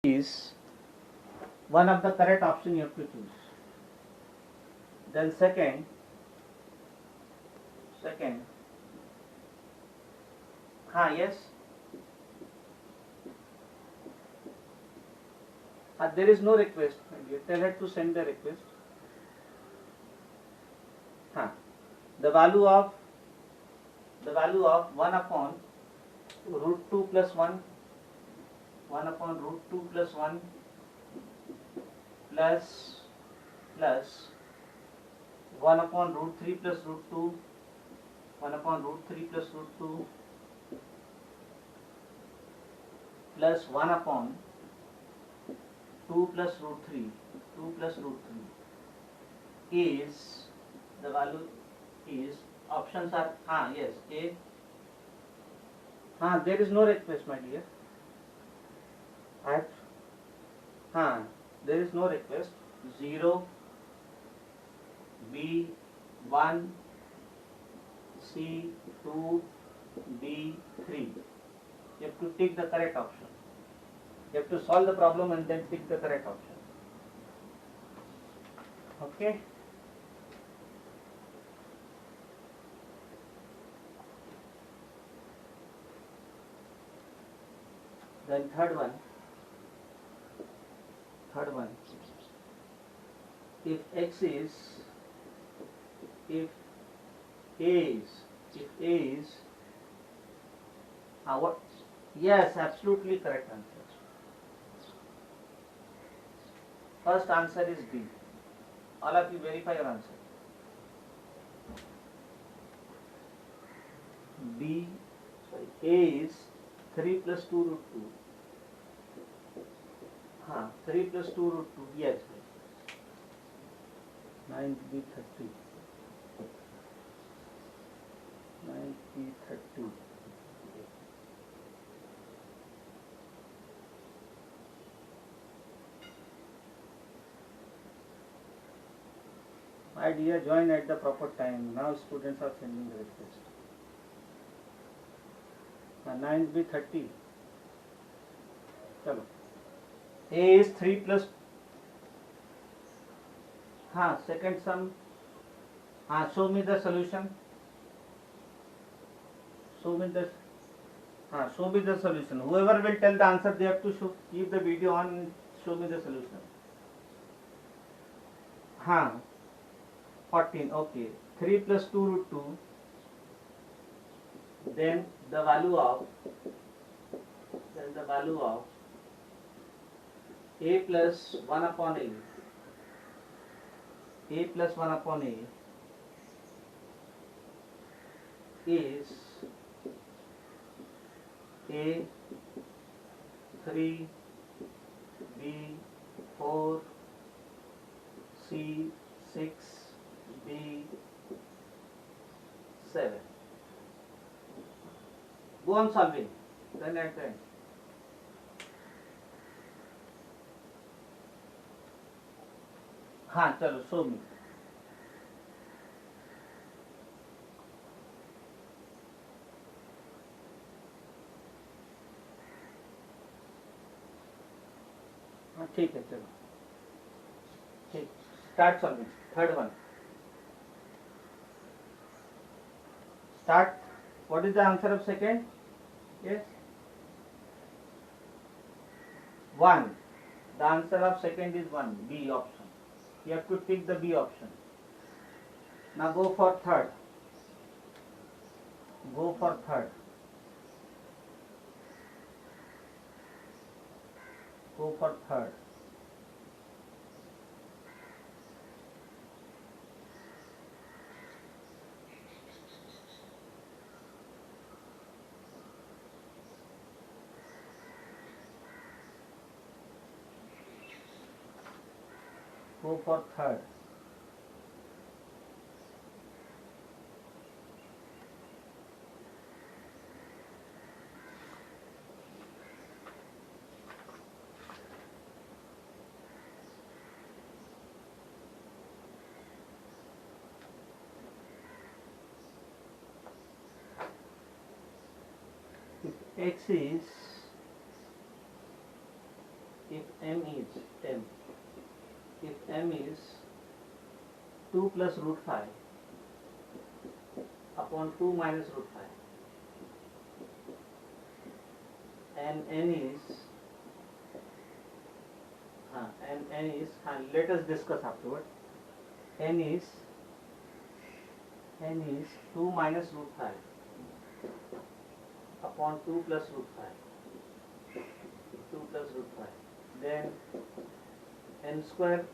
is one of the correct option you have to choose. Then second, yes, there is no request. Tell her to send the request. The value of 1 upon root 2 plus 1 upon root 2 plus 1 plus 1 upon root 3 plus root 2, 1 upon root 3 plus root 2 plus 1 upon 2 plus root 3 is, the value is, options are, yes, A, there is no request, my dear. There is no request. 0, B, 1, C, 2, D, 3. You have to take the correct option. You have to solve the problem and then pick the correct option. Okay? Then third one, if X is, if A is, what? Yes, absolutely correct answer. First answer is B. All of you verify your answer. A is 3 plus 2 root 2. 3 plus 2 root 2, yes. 9b 30. 9b 30. My dear, join at the proper time. Now students are sending the request. 9b 30. Chalo. A is 3 plus, second sum, show me the solution. Show me the solution. Whoever will tell the answer, they have to keep the video on and show me the solution. 14, okay. 3 plus 2 root 2. Then the value of A plus 1 upon A. A plus 1 upon A is A 3, B 4, C 6, D 7. Go on solving. Then at the end. चलो show me. ठीक है, चलो ठीक. Start solving. Third one. Start. What is the answer of second? Yes. 1. The answer of second is 1. B option. You have to pick the B option. Now go for third. Go for third. Go for third. Go for third. If X is if m is 2 plus root 5 upon 2 minus root 5 and n is let us discuss afterward. n is 2 minus root 5 upon 2 plus root 5, then n square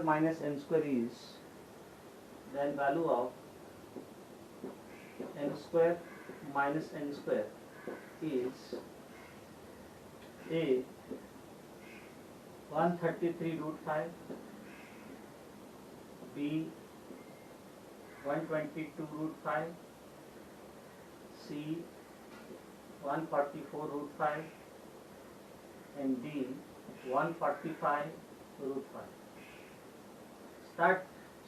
minus n square is, then value of n square minus n square is a 133 root 5, b 122 root 5, c 144 root 5, and d 145 root 5.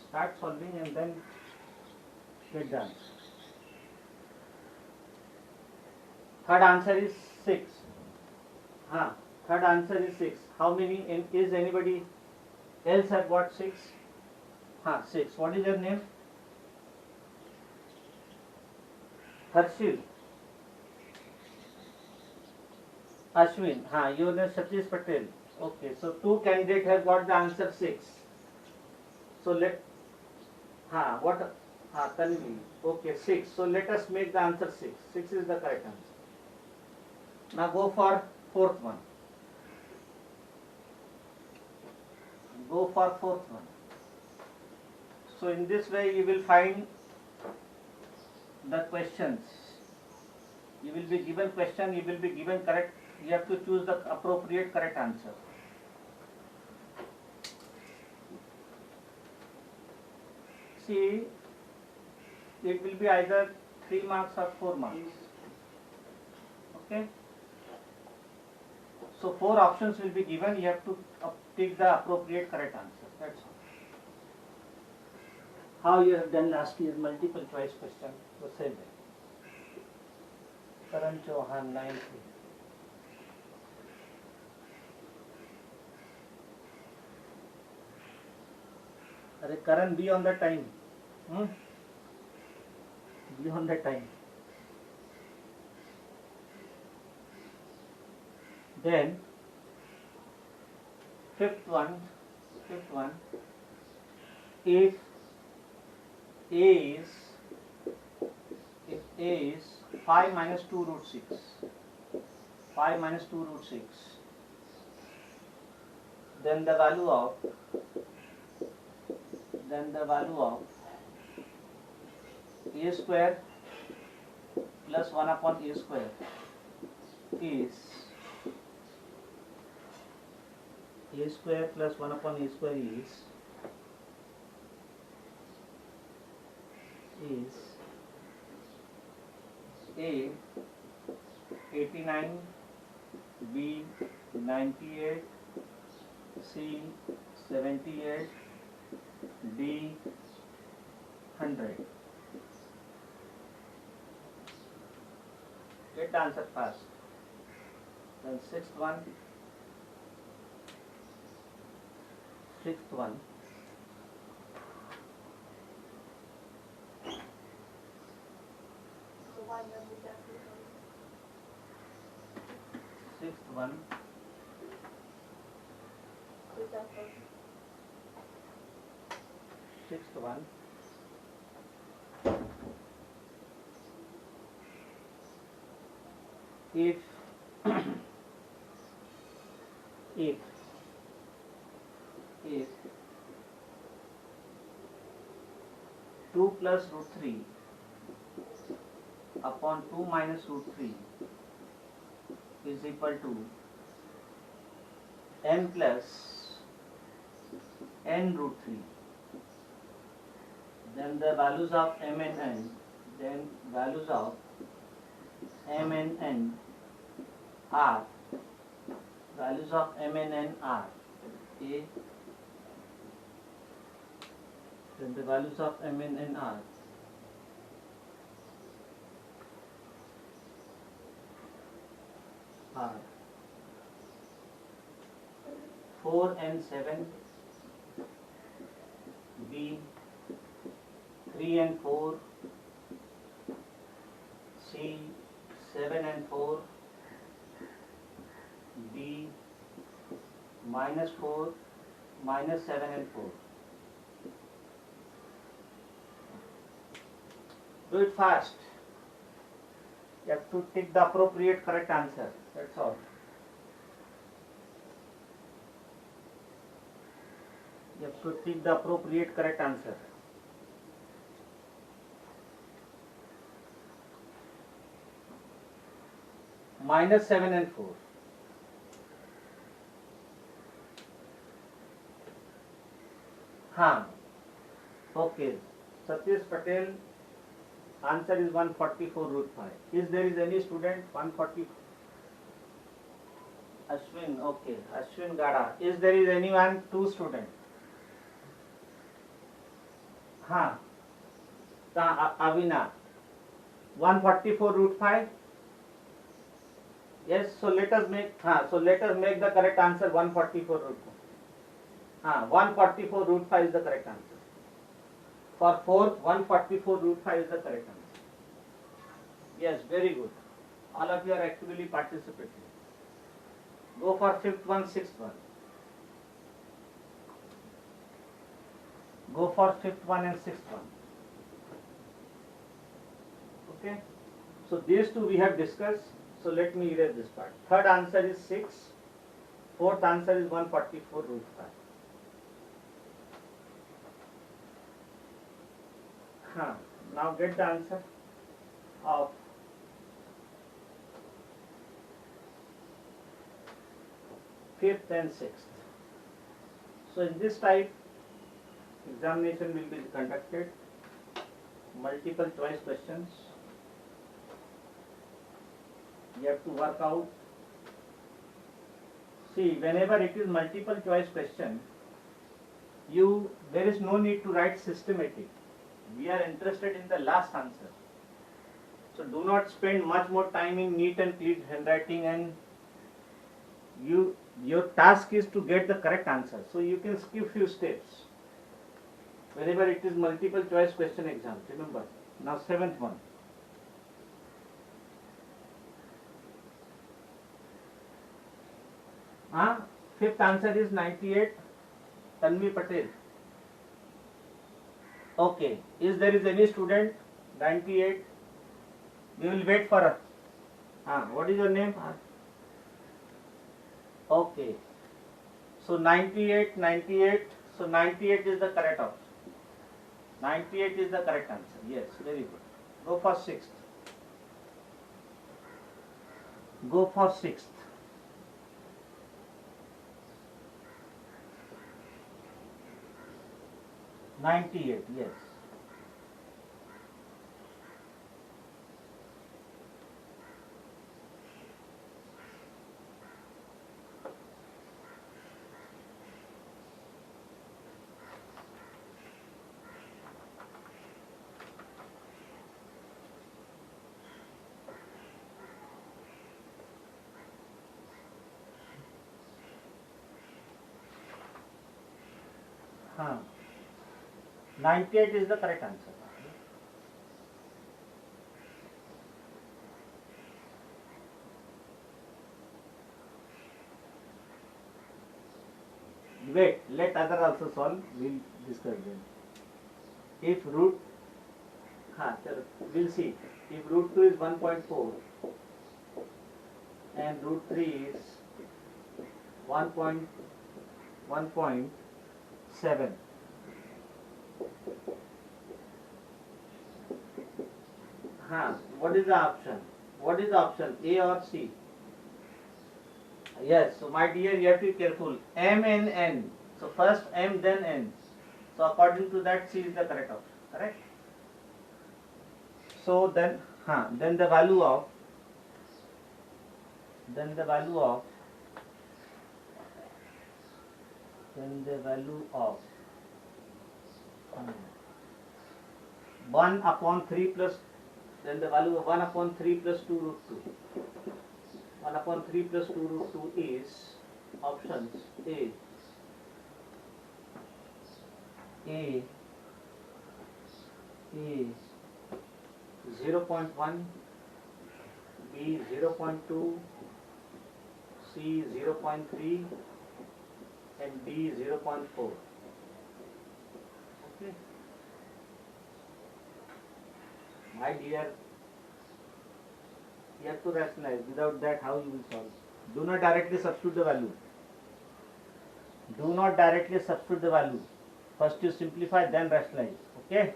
Start solving and then get the answer. Third answer is 6. Third answer is 6. How many? Is anybody else have got 6? 6. What is your name? Harshil. Ashwin. Your name Satish Patel. Okay, so 2 candidates have got the answer 6. So Tanvi. Okay, 6. So let us make the answer 6. 6 is the correct answer. Now go for fourth one. So in this way you will find the questions. You will be given question, you will be given correct, you have to choose the appropriate correct answer. See, it will be either 3 marks or 4 marks. Okay? So 4 options will be given, you have to take the appropriate correct answer. That's all. How you have done last year multiple choice question, the same way. Karan Chauhan 9. Karan, be on the time. Be on the time. Then fifth one, if A is 5 minus 2 root 6, then the value of a square plus 1 upon a square is a square plus 1 upon a square is A 89, B 98, C 78, D 100. Get the answer fast. Then sixth one. Sixth one if if 2 plus root 3 upon 2 minus root 3 is equal to m plus n root 3, then the values of m and n, are values of m and n are a, then the values of m and n are are 4 and 7, B 3 and 4, C 7 and 4, D -4, -7 and 4. Do it fast. You have to take the appropriate correct answer. That's all. You have to take the appropriate correct answer. -7 and 4. हाँ. Okay. Satish Patel. Answer is 144 root 5. Is there is any student 140? Ashwin, okay. Ashwin Gada. Is there is anyone 2 student? हाँ. Avina. 144 root 5. Yes. So let us make. So let us make the correct answer 144 root 5. 144 root 5 is the correct answer. For fourth, 144 root 5 is the correct answer. Yes, very good. All of you are actively participating. Go for fifth one, sixth one. Go for fifth one and sixth one. Okay. So these two we have discussed. So let me erase this part. Third answer is 6. Fourth answer is 144 root 5. Now get the answer of fifth and sixth. So in this type, examination will be conducted. Multiple choice questions. You have to work out. See, whenever it is multiple choice question, there is no need to write systematic. We are interested in the last answer. So do not spend much more time in neat and clean handwriting, and your task is to get the correct answer. So you can skip few steps whenever it is multiple choice question exam. Remember. Now seventh one. Fifth answer is 98. Tanvi Patel. Okay. Is there is any student 98? We will wait for her. What is your name? Okay. So 98. So 98 is the correct option. 98 is the correct answer. Yes, very good. Go for sixth. Go for sixth. 98, yes. हाँ, 98 is the correct answer. Wait, let other also solve. We'll discuss them. If root, we'll see. If root 2 is 1.4 and root 3 is 1.7. What is the option? What is the option? A or C? Yes, so my dear, you have to be careful. M and N. So first M, then N. So according to that, C is the correct option. Correct? So then the value of then the value of 1/3 plus, then the value of 1/3 plus 2 root 2. 1 upon 3 plus 2 root 2 is options A 0.1, B 0.2, C 0.3 and D 0.4. Okay. My dear, you have to rationalize. Without that, how you will solve? Do not directly substitute the value. Do not directly substitute the value. First you simplify, then rationalize. Okay?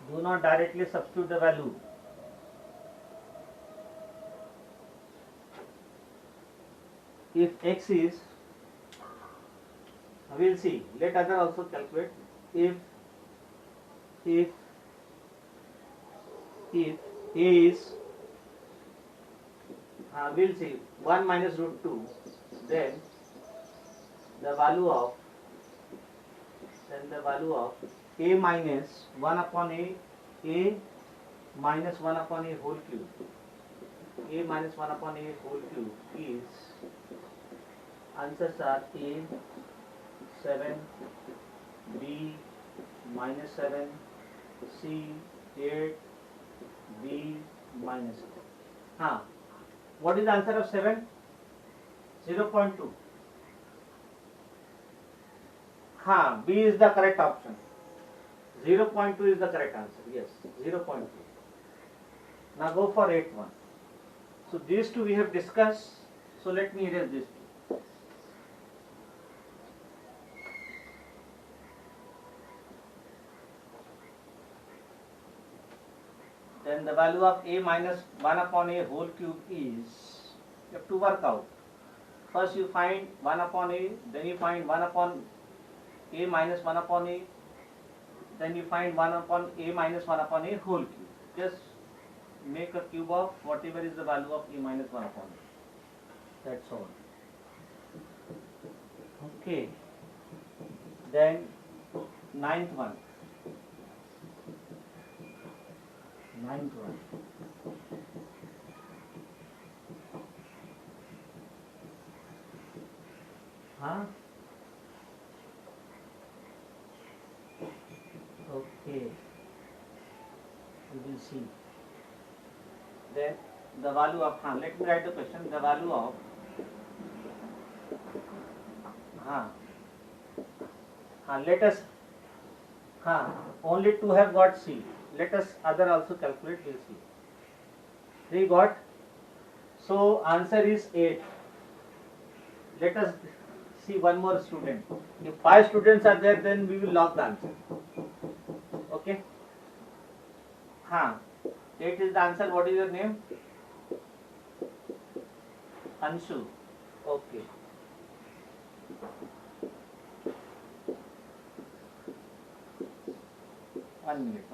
Do not directly substitute the value. If x is, we will see. Let other also calculate. If A is, we'll see 1 minus root 2, then the value of A minus 1 upon A minus 1 upon A whole cube. A minus 1 upon A whole cube is, answers are A 7, B minus 7, C 8, B minus 7. What is the answer of 7? 0.2. B is the correct option. 0.2 is the correct answer. Yes, 0.2. Now go for 8 1. So these two we have discussed. So let me erase these two. Then the value of A minus 1 upon A whole cube is, you have to work out. First you find 1 upon A, then you find 1 upon A minus 1 upon A, then you find 1 upon A minus 1 upon A whole cube. Just make a cube of whatever is the value of A minus 1 upon A. That's all. Okay. Then 9th one. 9th one. Okay. We will see. Then the value of, let me write the question. The value of, let us, only 2 have got C. Let us other also calculate, we'll see. 3 got. So answer is 8. Let us see one more student. If 5 students are there, then we will log the answer. Okay. 8 is the answer. What is your name? Anshu. Okay. One minute.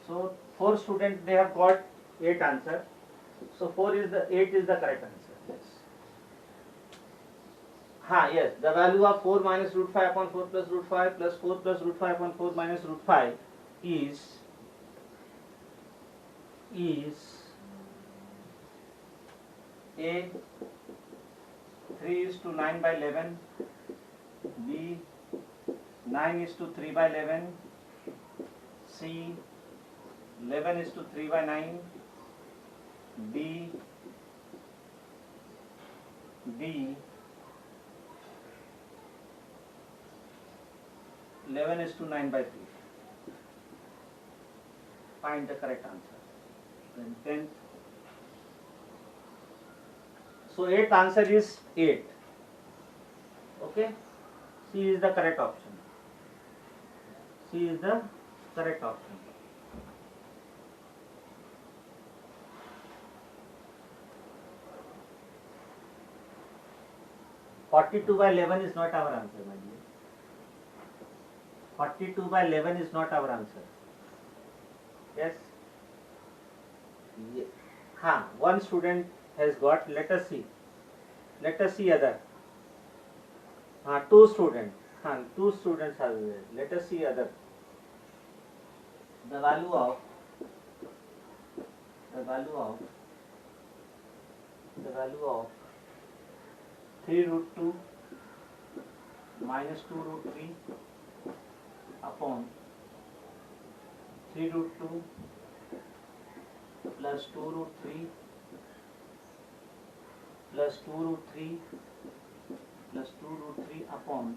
So 4 students, they have got 8 answer. So 8 is the correct answer. Yes, the value of 4 minus root 5 upon 4 plus root 5 plus 4 plus root 5 upon 4 minus root 5 is A 3 is to 9 by 11, B 9 is to 3 by 11, C 11 is to 3 by 9, D 11 is to 9 by 3. Find the correct answer. Then 10th. So 8th answer is 8. Okay. C is the correct option. C is the correct option. (42 by 11) is not our answer, my dear. 42 by 11 is not our answer. Yes. One student has got. Let us see other. 2 students. Two students are there. Let us see other. The value of the value of the value of 3 root 2 minus 2 root 3 upon 3 root 2 plus 2 root 3 plus 2 root 3 plus 2 root 3 upon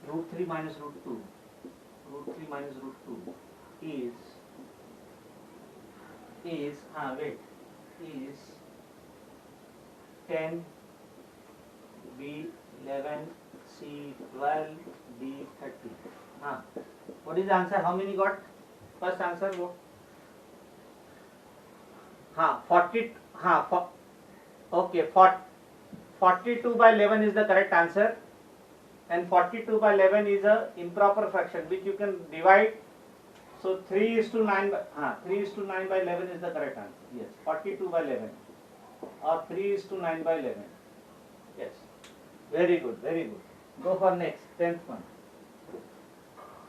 root 3 minus root 2. Root 3 minus root 2 is is 10 B 11 C 12 D 30. What is the answer? How many got? First answer what? 40. Okay, 42 by 11 is the correct answer, and 42 by 11 is a improper fraction which you can divide. So 3 is to 9 by 3 is to 9 by 11 is the correct answer. Yes, 42 by 11 or 3 is to 9 by 11. Yes, very good, very good. Go for next 10th one.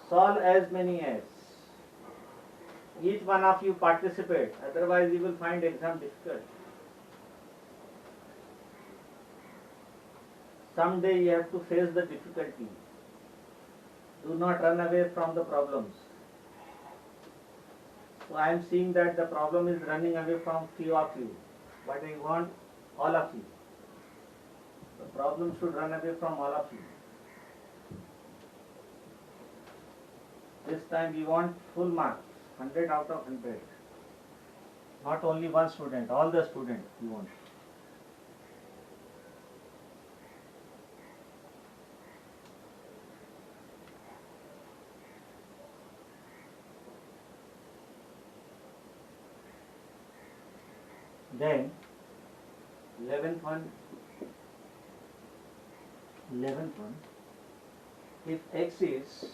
Solve as many as. Each one of you participate, otherwise you will find exam difficult. Someday you have to face the difficulty. Do not run away from the problems. So I am seeing that the problem is running away from few of you, but I want all of you. The problem should run away from all of you. This time we want full marks, 100 out of 100. Not only one student, all the students we want. Then 11th one, if x is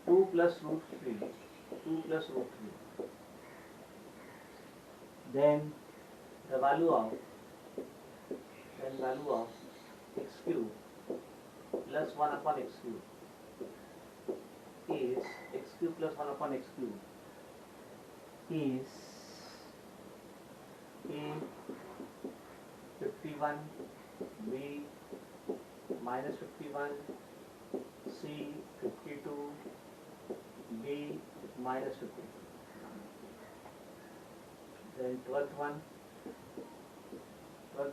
2 plus root 3, then the value of x cube plus 1 upon x cube is x cube plus 1 upon x cube is A 51, B minus 51, C 52, B minus 52. Then 12th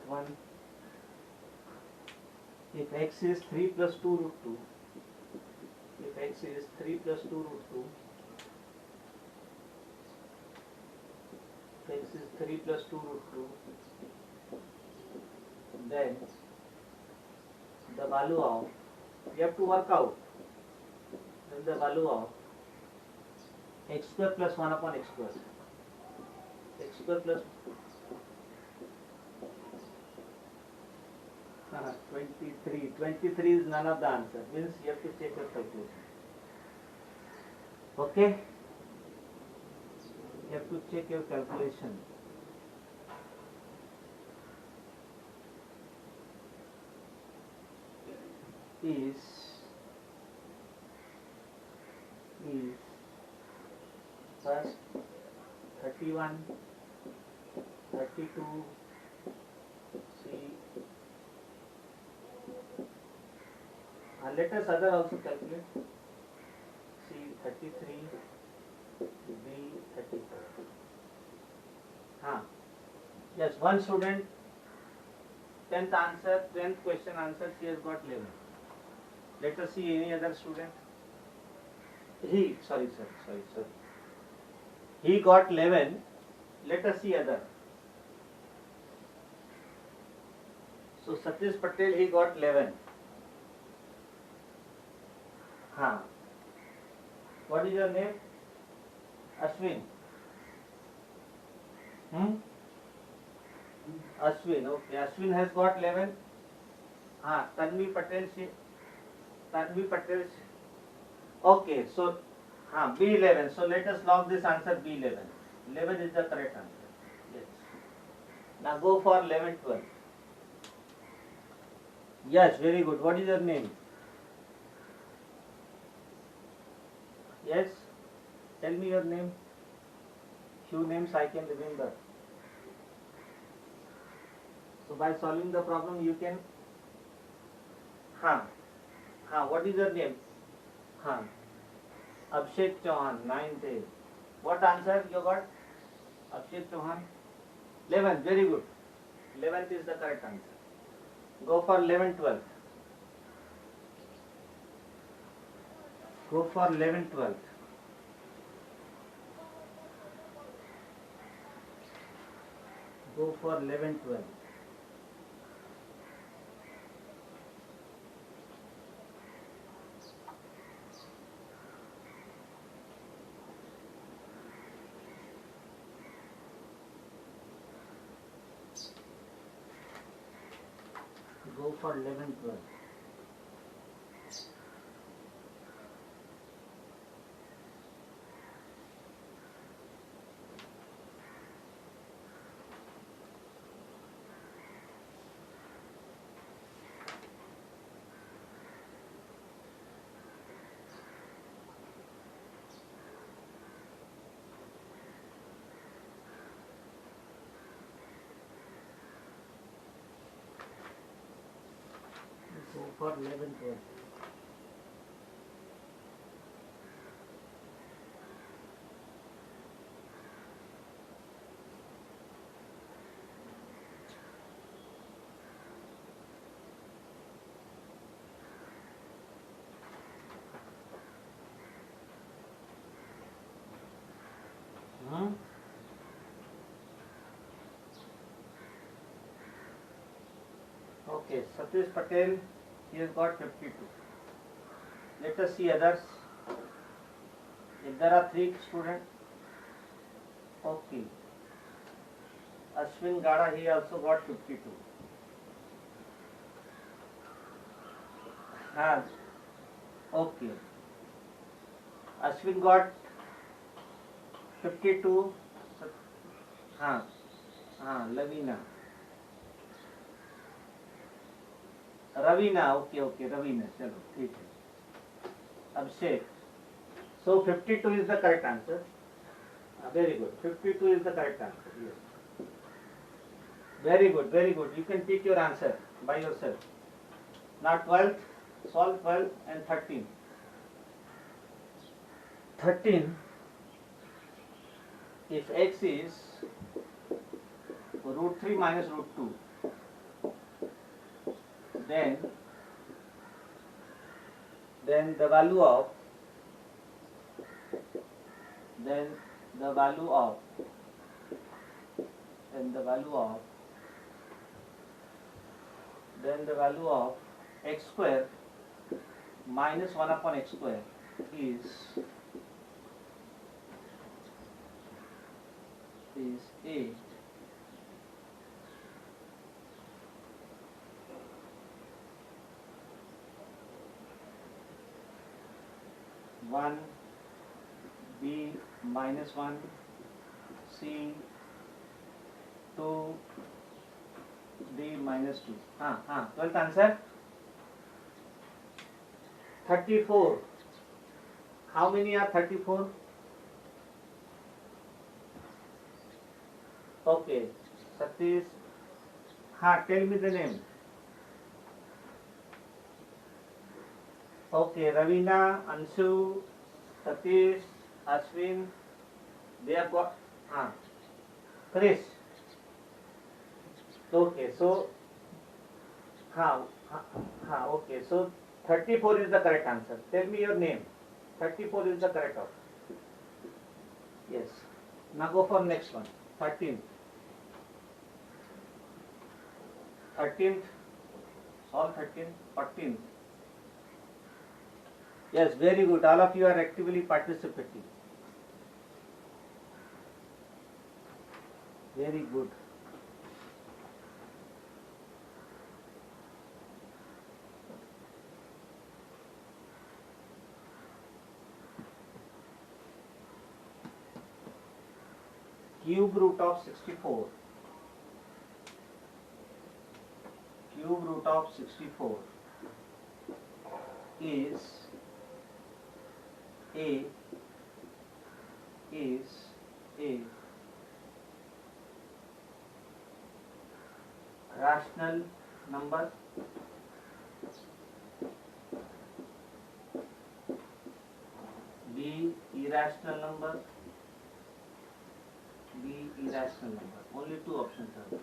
one, if x is 3 plus 2 root 2, if x is 3 plus 2 root 2, x is 3 plus 2 root 2, then the value of, you have to work out, then the value of x square plus 1 upon x square, x square plus 23 is none of the answer, means you have to check your calculation. Okay? You have to check your calculation. Is first 31, 32, C. Let us other also calculate. C 33, B 34. Yes, one student, 10th answer, 10th question answer, she has got 11. Let us see any other student. He got 11. Let us see other. So Satish Patel, he got 11. What is your name? Ashwin. Ashwin, okay. Ashwin has got 11. Tanvi Patel, okay, so B11. So let us log this answer B11. 11 is the correct answer. Yes. Now go for 11, 12. Yes, very good. What is your name? Yes, tell me your name. Few names I can remember. So by solving the problem, you can. What is your name? Huh. Abhishek Chauhan, 9th A. What answer you got? Abhishek Chauhan. 11th, very good. 11th is the correct answer. Go for 11th, 12th. Go for 11th, 12th. Go for 11th, 12th. Go for 11th, 12th. Go for 11th, 12th. Hmm? Okay, Satish Patel, he has got 52. Let us see others. If there are 3 students, okay. Ashwin Gada, he also got 52. Has, okay. Ashwin got 52. Lavina. Raveena, okay Raveena, चलो ठीक है. Abhishek. So 52 is the correct answer. Very good. 52 is the correct answer. Yes. Very good. You can pick your answer by yourself. Now 12th, solve 12 and 13. 13. If x is root 3 minus root 2, then the value of x square minus 1 upon x square is 8. One B minus 1 C 2 D minus 2. 12th answer. 34. How many are 34? Okay, Satish. Tell me the name. Okay, Ravina, Anshu, Satish, Ashwin, they have got, Chris. Okay, so, okay, so 34 is the correct answer. Tell me your name. 34 is the correct answer. Yes. Now go for next one. 13th. 13th. Solve 13th. 14th. Yes, very good. All of you are actively participating. Very good. Cube root of 64. Cube cube root of 64 is a rational number B irrational number, only two options are there.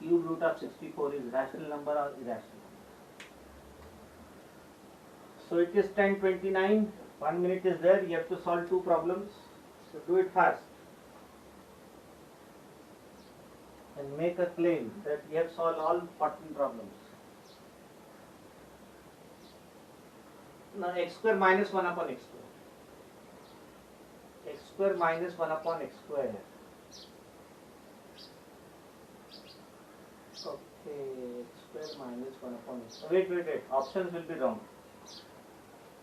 Cube root of 64 is rational number or irrational number. So it is 10:29, 1 minute is there, you have to solve two problems, so do it fast and make a claim that you have solved all 14 problems. Now x square minus 1 upon x square. X square minus 1 upon x square. Okay, x square minus 1 upon x square. Wait. Options will be wrong.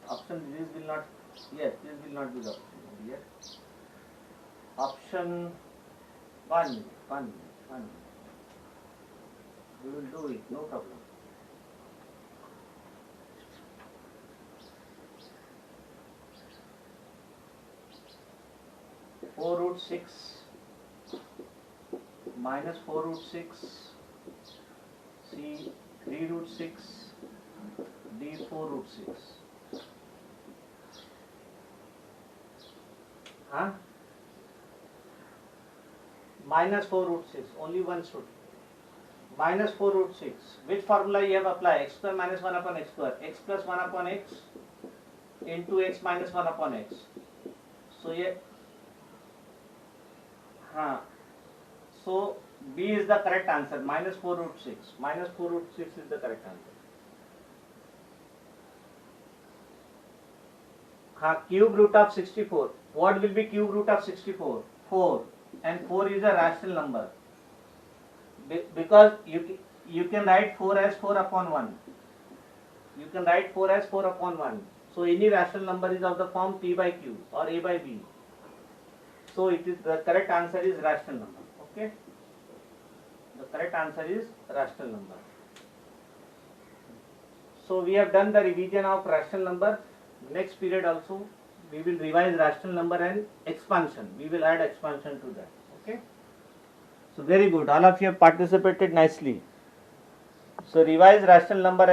This will not be the option. Yes. Option 1 minute. We will do it, no problem. 4 root 6 minus 4 root 6 C 3 root 6 D 4 root 6. Minus 4 root 6, only one should. Minus 4 root 6. Which formula you have applied? X square minus 1 upon x square. X plus 1 upon x into x minus 1 upon x. So so B is the correct answer. Minus 4 root 6. Minus 4 root 6 is the correct answer. Cube root of 64. What will be cube root of 64? 4. And 4 is a rational number. Because you can write 4 as 4 upon 1. You can write 4 as 4 upon 1. So any rational number is of the form P by Q or A by B. So it is the correct answer is rational number. Okay. The correct answer is rational number. So we have done the revision of rational number. Next period also we will revise rational number and expansion. We will add expansion to that. Okay. So very good. All of you have participated nicely. So revise rational number